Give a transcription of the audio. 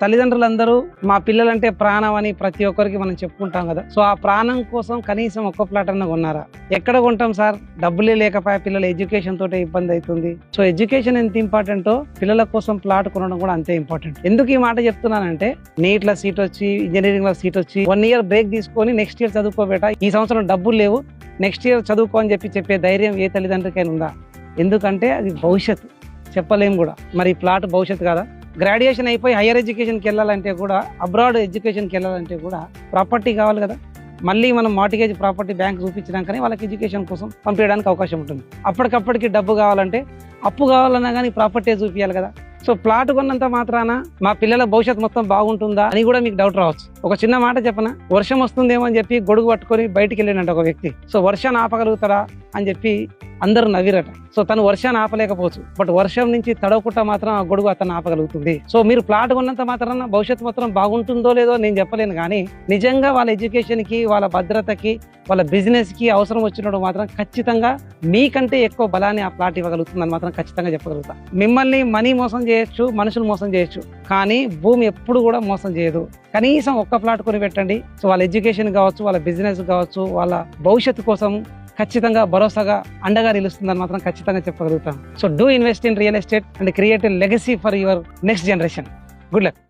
తల్లిదండ్రులందరూ మా పిల్లలంటే ప్రాణం అని ప్రతి ఒక్కరికి మనం చెప్పుకుంటాం కదా. సో ఆ ప్రాణం కోసం కనీసం ఒక్క ప్లాట్ అన్న కొన్నారా? ఎక్కడ కొంటాం సార్? డబ్బులే లేకపోయా, పిల్లల ఎడ్యుకేషన్ తోటే ఇబ్బంది అవుతుంది. సో ఎడ్యుకేషన్ ఎంత ఇంపార్టెంటో పిల్లల కోసం ప్లాట్ కొనడం కూడా అంతే ఇంపార్టెంట్. ఎందుకు ఈ మాట చెప్తున్నానంటే, నీట్ లో సీట్ వచ్చి, ఇంజనీరింగ్ లో సీట్ వచ్చి 1 year బ్రేక్ తీసుకొని నెక్స్ట్ ఇయర్ చదువుకోబేట, ఈ సంవత్సరం డబ్బులు లేవు, నెక్స్ట్ ఇయర్ చదువుకో అని చెప్పే ధైర్యం ఏ తల్లిదండ్రికైనా ఉందా? ఎందుకంటే అది భవిష్యత్తు, చెప్పలేము కూడా. మరి ప్లాట్ భవిష్యత్తు కదా. గ్రాడ్యుయేషన్ అయిపోయి హైయర్ ఎడ్యుకేషన్కి వెళ్ళాలంటే కూడా, అబ్రాడ్ ఎడ్యుకేషన్కి వెళ్ళాలంటే కూడా ప్రాపర్టీ కావాలి కదా. మళ్ళీ మనం మార్టిగేజ్ ప్రాపర్టీ బ్యాంక్ చూపించినాకనే వాళ్ళకి ఎడ్యుకేషన్ కోసం పంపించడానికి అవకాశం ఉంటుంది. అప్పటికప్పటికి డబ్బు కావాలంటే, అప్పు కావాలన్నా కానీ ప్రాపర్టీ చూపించాలి కదా. సో ప్లాట్ కొన్నంత మాత్రాన మా పిల్లల భవిష్యత్తు మొత్తం బాగుంటుందా అని కూడా మీకు డౌట్ రావచ్చు. ఒక చిన్న మాట చెప్పనా, వర్షం వస్తుందేమో అని చెప్పి గొడుగు పట్టుకొని బయటికి వెళ్ళినట్ట ఒక వ్యక్తి. సో వర్షాన్ని ఆపగలుగుతారా అని చెప్పి అందరూ నవ్విరట. సో తను వర్షాన్ని ఆపలేకపోవచ్చు, బట్ వర్షం నుంచి తడవకుండా మాత్రం ఆ గొడుగు అతను ఆపగలుగుతుంది. సో మీరు ప్లాట్ కొన్నంత మాత్రాన భవిష్యత్తు మాత్రం బాగుంటుందో లేదో నేను చెప్పలేను, కానీ నిజంగా వాళ్ళ ఎడ్యుకేషన్ కి, వాళ్ళ భద్రతకి, వాళ్ళ బిజినెస్ కి అవసరం వచ్చినప్పుడు మాత్రం ఖచ్చితంగా మీకంటే ఎక్కువ బలాన్ని ఆ ప్లాట్ ఇవ్వగలుగుతుందని మాత్రం ఖచ్చితంగా చెప్పగలుగుతా. మిమ్మల్ని మనీ మోసం చేయొచ్చు, మనుషులు మోసం చేయొచ్చు, కానీ భూమి ఎప్పుడు కూడా మోసం చేయదు. కనీసం ఒక్క ప్లాట్ కొని పెట్టండి. సో వాళ్ళ ఎడ్యుకేషన్ కావచ్చు, వాళ్ళ బిజినెస్ కావచ్చు, వాళ్ళ భవిష్యత్తు కోసం ఖచ్చితంగా భరోసాగా అండగా నిలుస్తుందని మాత్రం ఖచ్చితంగా చెప్పగలుగుతాం. So do invest in real estate and create a legacy for your next generation. Good luck.